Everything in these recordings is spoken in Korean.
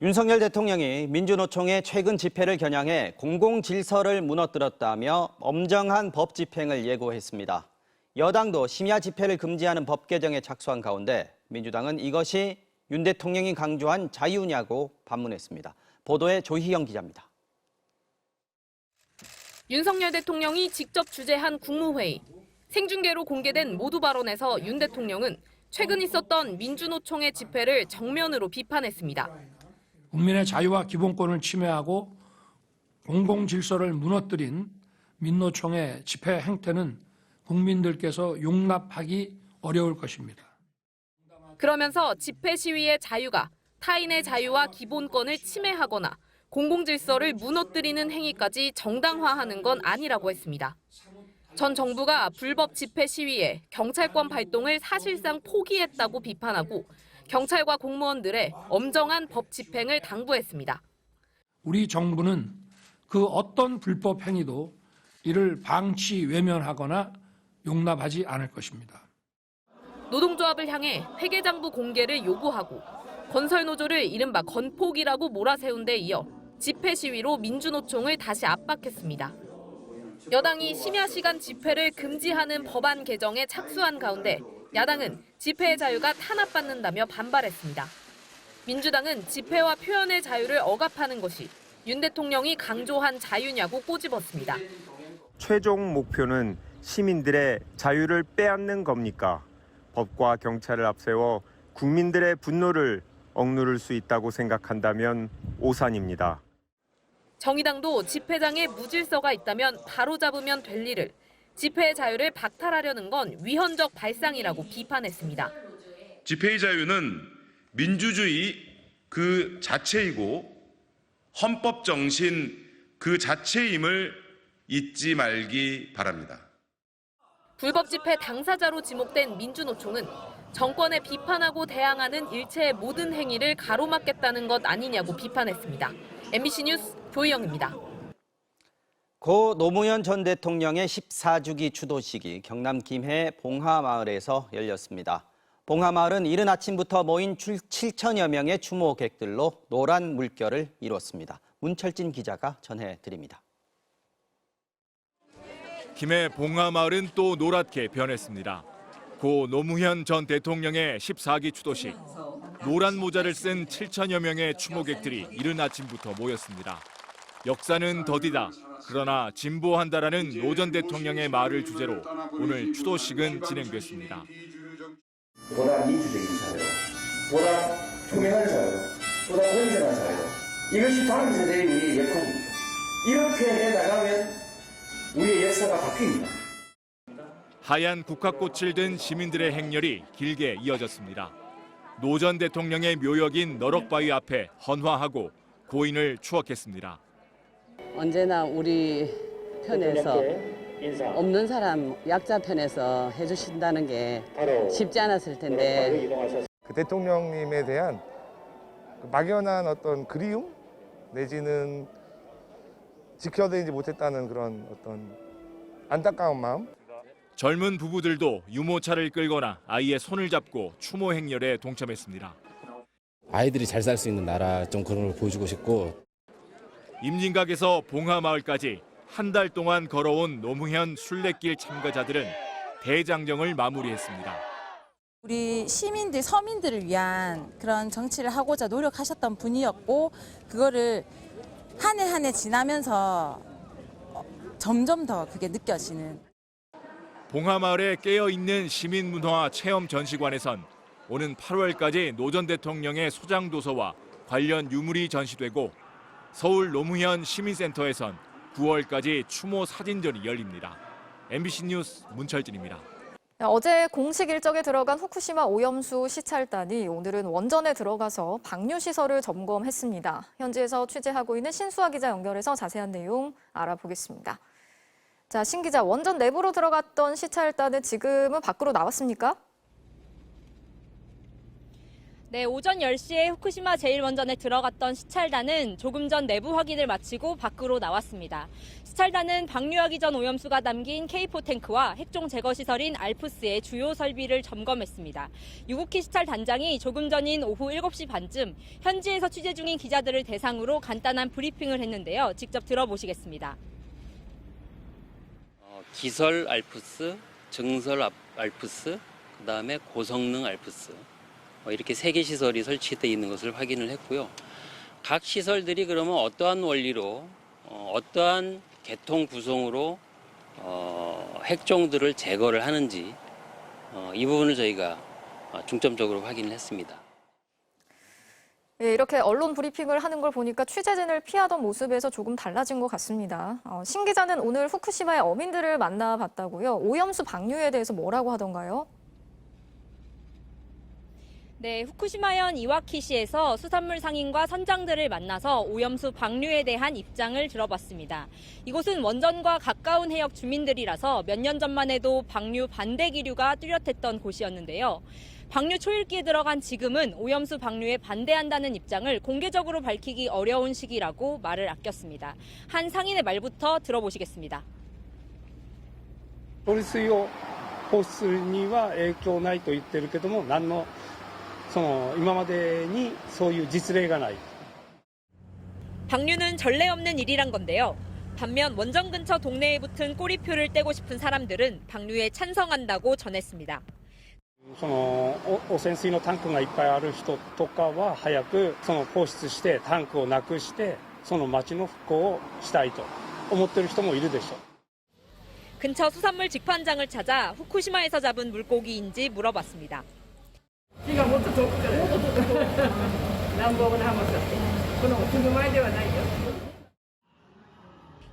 윤석열 대통령이 민주노총의 최근 집회를 겨냥해 공공질서를 무너뜨렸다며 엄정한 법 집행을 예고했습니다. 여당도 심야 집회를 금지하는 법 개정에 착수한 가운데 민주당은 이것이 윤 대통령이 강조한 자유냐고 반문했습니다. 보도에 조희영 기자입니다. 윤석열 대통령이 직접 주재한 국무회의. 생중계로 공개된 모두 발언에서 윤 대통령은 최근 있었던 민주노총의 집회를 정면으로 비판했습니다. 국민의 자유와 기본권을 침해하고 공공질서를 무너뜨린 민노총의 집회 행태는 국민들께서 용납하기 어려울 것입니다. 그러면서 집회 시위의 자유가 타인의 자유와 기본권을 침해하거나 공공질서를 무너뜨리는 행위까지 정당화하는 건 아니라고 했습니다. 전 정부가 불법 집회 시위에 경찰권 발동을 사실상 포기했다고 비판하고 경찰과 공무원들의 엄정한 법 집행을 당부했습니다. 우리 정부는 그 어떤 불법 행위도 이를 방치 외면하거나 용납하지 않을 것입니다. 노동조합을 향해 회계장부 공개를 요구하고 건설노조를 이른바 건폭이라고 몰아세운 데 이어 집회 시위로 민주노총을 다시 압박했습니다. 여당이 심야 시간 집회를 금지하는 법안 개정에 착수한 가운데 야당은 집회의 자유가 탄압받는다며 반발했습니다. 민주당은 집회와 표현의 자유를 억압하는 것이 윤 대통령이 강조한 자유냐고 꼬집었습니다. 최종 목표는 시민들의 자유를 빼앗는 겁니까? 법과 경찰을 앞세워 국민들의 분노를 억누를 수 있다고 생각한다면 오산입니다. 정의당도 집회장에 무질서가 있다면 바로잡으면 될 일을 집회의 자유를 박탈하려는 건 위헌적 발상이라고 비판했습니다. 집회의 자유는 민주주의 그 자체이고 헌법 정신 그 자체임을 잊지 말기 바랍니다. 불법 집회 당사자로 지목된 민주노총은 정권에 비판하고 대항하는 일체의 모든 행위를 가로막겠다는 것 아니냐고 비판했습니다. MBC 뉴스 조희영입니다. 고 노무현 전 대통령의 14주기 추도식이 경남 김해 봉하마을에서 열렸습니다. 봉하마을은 이른 아침부터 모인 7천여 명의 추모객들로 노란 물결을 이뤘습니다. 문철진 기자가 전해드립니다. 김해 봉하마을은 또 노랗게 변했습니다. 고 노무현 전 대통령의 14기 추도식. 노란 모자를 쓴 7천여 명의 추모객들이 이른 아침부터 모였습니다. 역사는 더디다. 그러나 진보한다라는 노 전 대통령의 말을 주제로 오늘 추도식은 진행됐습니다. 보다 민주적인 사회로, 보다 투명한 사회로, 보다 공정한 사회로. 이것이 다음 세대의 역할입니다. 이렇게 해나가면 우리의 역사가 바뀝니다. 하얀 국화꽃을 든 시민들의 행렬이 길게 이어졌습니다. 노 전 대통령의 묘역인 너럭바위 앞에 헌화하고 고인을 추억했습니다. 언제나 우리 편에서 없는 사람, 약자 편에서 해주신다는 게 쉽지 않았을 텐데. 그 대통령님에 대한 막연한 어떤 그리움 내지는 지켜드리지 못했다는 그런 어떤 안타까운 마음. 젊은 부부들도 유모차를 끌거나 아이의 손을 잡고 추모 행렬에 동참했습니다. 아이들이 잘 살 수 있는 나라 좀 그런 걸 보여주고 싶고. 임진각에서 봉하마을까지 한 달 동안 걸어온 노무현 순례길 참가자들은 대장정을 마무리했습니다. 우리 시민들, 서민들을 위한 그런 정치를 하고자 노력하셨던 분이었고 그거를 한 해 한 해 지나면서 점점 더 그게 느껴지는. 봉하마을에 깨어있는 시민문화 체험 전시관에선 오는 8월까지 노 전 대통령의 소장도서와 관련 유물이 전시되고 서울 노무현 시민센터에선 9월까지 추모 사진전이 열립니다. MBC 뉴스 문철진입니다. 어제 공식 일정에 들어간 후쿠시마 오염수 시찰단이 오늘은 원전에 들어가서 방류시설을 점검했습니다. 현지에서 취재하고 있는 신수아 기자 연결해서 자세한 내용 알아보겠습니다. 자, 신 기자, 원전 내부로 들어갔던 시찰단은 지금은 밖으로 나왔습니까? 네, 오전 10시에 후쿠시마 제1원전에 들어갔던 시찰단은 조금 전 내부 확인을 마치고 밖으로 나왔습니다. 시찰단은 방류하기 전 오염수가 담긴 K4 탱크와 핵종 제거 시설인 알프스의 주요 설비를 점검했습니다. 유국희 시찰단장이 조금 전인 오후 7시 반쯤 현지에서 취재 중인 기자들을 대상으로 간단한 브리핑을 했는데요. 직접 들어보시겠습니다. 기설 알프스, 증설 알프스, 그다음에 고성능 알프스 이렇게 3개 시설이 설치되어 있는 것을 확인을 했고요. 각 시설들이 그러면 어떠한 원리로 어떠한 계통 구성으로 핵종들을 제거를 하는지 이 부분을 저희가 중점적으로 확인을 했습니다. 예, 이렇게 언론 브리핑을 하는 걸 보니까 취재진을 피하던 모습에서 조금 달라진 것 같습니다. 신 기자는 오늘 후쿠시마의 어민들을 만나봤다고요. 오염수 방류에 대해서 뭐라고 하던가요? 네, 후쿠시마현 이와키시에서 수산물 상인과 선장들을 만나서 오염수 방류에 대한 입장을 들어봤습니다. 이곳은 원전과 가까운 해역 주민들이라서 몇 년 전만 해도 방류 반대 기류가 뚜렷했던 곳이었는데요. 방류 초읽기에 들어간 지금은 오염수 방류에 반대한다는 입장을 공개적으로 밝히기 어려운 시기라고 말을 아꼈습니다. 한 상인의 말부터 들어보시겠습니다. 処理水を放出には影響ないと言ってるけども、何の今までにそういう実例がない。 방류는 전례 없는 일이란 건데요. 반면 원전 근처 동네에 붙은 꼬리표를 떼고 싶은 사람들은 방류에 찬성한다고 전했습니다. 汚染水のタンクがいっぱいある人とかは早く放出してタンクをなくしてその町の復興をしたいと思っている人もいるでしょう. 근처 수산물 직판장을 찾아 후쿠시마에서 잡은 물고기인지 물어봤습니다.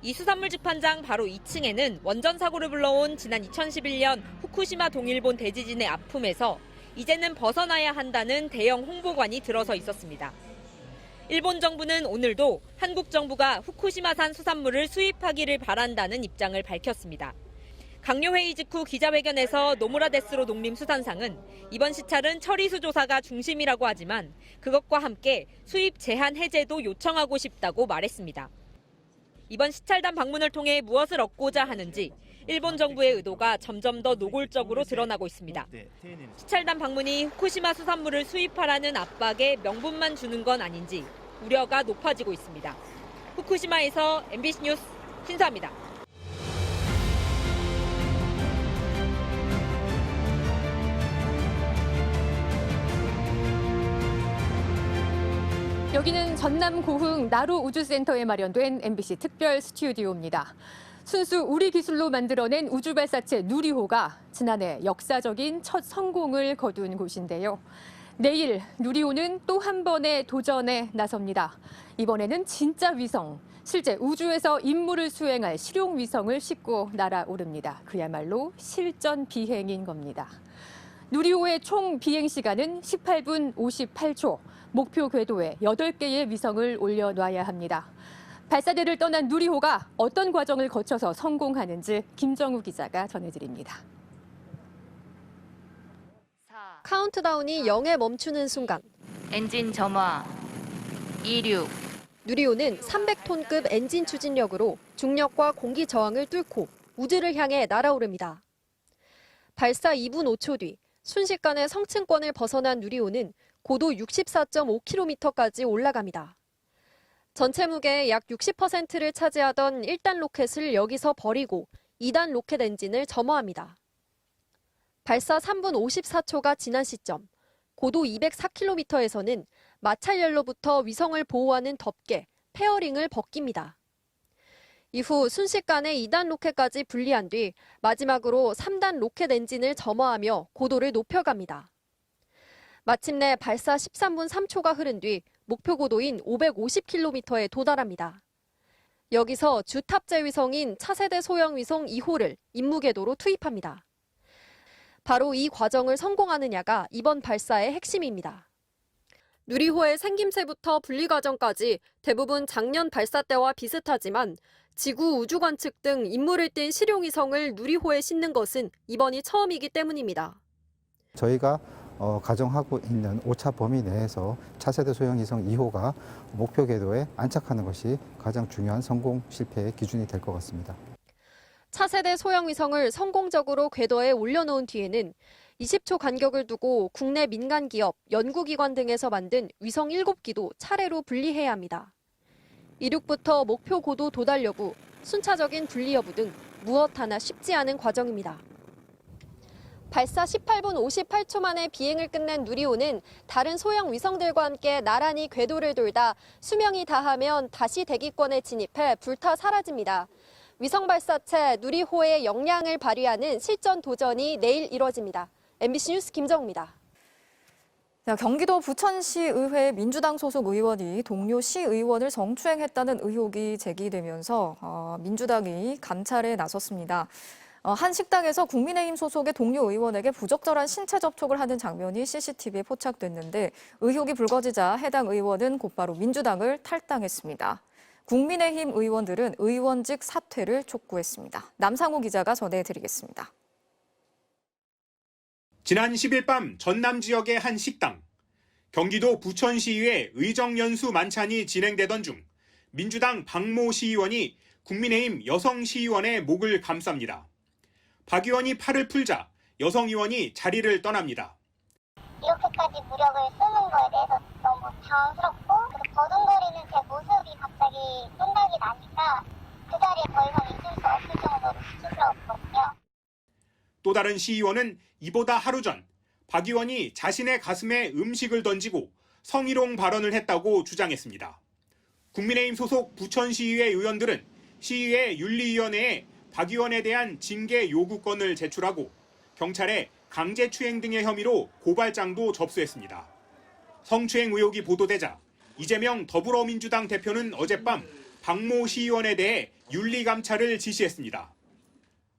이 수산물 직판장 바로 2층에는 원전 사고를 불러온 지난 2011년 후쿠시마 동일본 대지진의 아픔에서 이제는 벗어나야 한다는 대형 홍보관이 들어서 있었습니다. 일본 정부는 오늘도 한국 정부가 후쿠시마산 수산물을 수입하기를 바란다는 입장을 밝혔습니다. 강요회의 직후 기자회견에서 노무라 데스로 농림수산상은 이번 시찰은 처리수 조사가 중심이라고 하지만 그것과 함께 수입 제한 해제도 요청하고 싶다고 말했습니다. 이번 시찰단 방문을 통해 무엇을 얻고자 하는지 일본 정부의 의도가 점점 더 노골적으로 드러나고 있습니다. 시찰단 방문이 후쿠시마 수산물을 수입하라는 압박에 명분만 주는 건 아닌지 우려가 높아지고 있습니다. 후쿠시마에서 MBC 뉴스 신사입니다. 여기는 전남 고흥 나루 우주센터에 마련된 MBC 특별 스튜디오입니다. 순수 우리 기술로 만들어낸 우주 발사체 누리호가 지난해 역사적인 첫 성공을 거둔 곳인데요. 내일 누리호는 또 한 번의 도전에 나섭니다. 이번에는 진짜 위성, 실제 우주에서 임무를 수행할 실용 위성을 싣고 날아오릅니다. 그야말로 실전 비행인 겁니다. 누리호의 총 비행 시간은 18분 58초. 목표 궤도에 8개의 위성을 올려놔야 합니다. 발사대를 떠난 누리호가 어떤 과정을 거쳐서 성공하는지 김정우 기자가 전해드립니다. 카운트다운이 0에 멈추는 순간. 엔진 점화, 이륙. 누리호는 300톤급 엔진 추진력으로 중력과 공기 저항을 뚫고 우주를 향해 날아오릅니다. 발사 2분 5초 뒤 순식간에 성층권을 벗어난 누리호는 고도 64.5km까지 올라갑니다. 전체 무게의 약 60%를 차지하던 1단 로켓을 여기서 버리고 2단 로켓 엔진을 점화합니다. 발사 3분 54초가 지난 시점, 고도 204km에서는 마찰열로부터 위성을 보호하는 덮개, 페어링을 벗깁니다. 이후 순식간에 2단 로켓까지 분리한 뒤 마지막으로 3단 로켓 엔진을 점화하며 고도를 높여갑니다. 마침내 발사 13분 3초가 흐른 뒤 목표 고도인 550km에 도달합니다. 여기서 주탑재 위성인 차세대 소형 위성 2호를 임무 궤도로 투입합니다. 바로 이 과정을 성공하느냐가 이번 발사의 핵심입니다. 누리호의 생김새부터 분리 과정까지 대부분 작년 발사 때와 비슷하지만 지구 우주 관측 등 임무를 띈 실용 위성을 누리호에 싣는 것은 이번이 처음이기 때문입니다. 저희가 가정하고 있는 오차 범위 내에서 차세대 소형 위성 2호가 목표 궤도에 안착하는 것이 가장 중요한 성공 실패의 기준이 될 것 같습니다. 차세대 소형 위성을 성공적으로 궤도에 올려놓은 뒤에는 20초 간격을 두고 국내 민간 기업, 연구기관 등에서 만든 위성 7기도 차례로 분리해야 합니다. 이륙부터 목표 고도 도달 여부, 순차적인 분리 여부 등 무엇 하나 쉽지 않은 과정입니다. 발사 18분 58초 만에 비행을 끝낸 누리호는 다른 소형 위성들과 함께 나란히 궤도를 돌다 수명이 다하면 다시 대기권에 진입해 불타 사라집니다. 위성 발사체 누리호의 역량을 발휘하는 실전 도전이 내일 이뤄집니다. MBC 뉴스 김정우입니다. 경기도 부천시의회 민주당 소속 의원이 동료 시의원을 성추행했다는 의혹이 제기되면서 민주당이 감찰에 나섰습니다. 한 식당에서 국민의힘 소속의 동료 의원에게 부적절한 신체 접촉을 하는 장면이 CCTV에 포착됐는데 의혹이 불거지자 해당 의원은 곧바로 민주당을 탈당했습니다. 국민의힘 의원들은 의원직 사퇴를 촉구했습니다. 남상호 기자가 전해드리겠습니다. 지난 10일 밤 전남 지역의 한 식당. 경기도 부천시의회 의정연수 만찬이 진행되던 중 민주당 박모 시의원이 국민의힘 여성 시의원의 목을 감쌉니다. 박 의원이 팔을 풀자 여성 의원이 자리를 떠납니다. 이렇게까지 무력을 쓰는 거에 대해서 너무 당황스럽고 버둥거리는 제 모습이 갑자기 생각이 나니까 그 자리에 더 이상 있을 수 없을 정도로 수치스러웠거든요. 또 다른 시의원은 이보다 하루 전 박 의원이 자신의 가슴에 음식을 던지고 성희롱 발언을 했다고 주장했습니다. 국민의힘 소속 부천시의회 의원들은 시의회 윤리위원회에 박 의원에 대한 징계 요구건을 제출하고 경찰에 강제추행 등의 혐의로 고발장도 접수했습니다. 성추행 의혹이 보도되자 이재명 더불어민주당 대표는 어젯밤 박모 시의원에 대해 윤리감찰을 지시했습니다.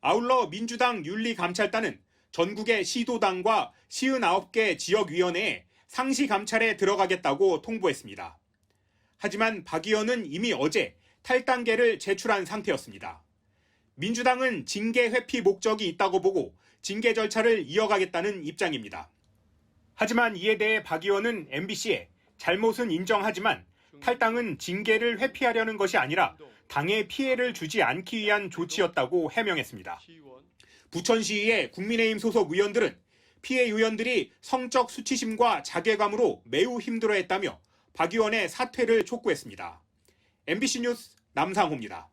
아울러 민주당 윤리감찰단은 전국의 시도당과 59개 지역위원회에 상시감찰에 들어가겠다고 통보했습니다. 하지만 박 의원은 이미 어제 탈당계를 제출한 상태였습니다. 민주당은 징계 회피 목적이 있다고 보고 징계 절차를 이어가겠다는 입장입니다. 하지만 이에 대해 박 의원은 MBC에 잘못은 인정하지만 탈당은 징계를 회피하려는 것이 아니라 당에 피해를 주지 않기 위한 조치였다고 해명했습니다. 부천시의회 국민의힘 소속 의원들은 피해 의원들이 성적 수치심과 자괴감으로 매우 힘들어했다며 박 의원의 사퇴를 촉구했습니다. MBC 뉴스 남상호입니다.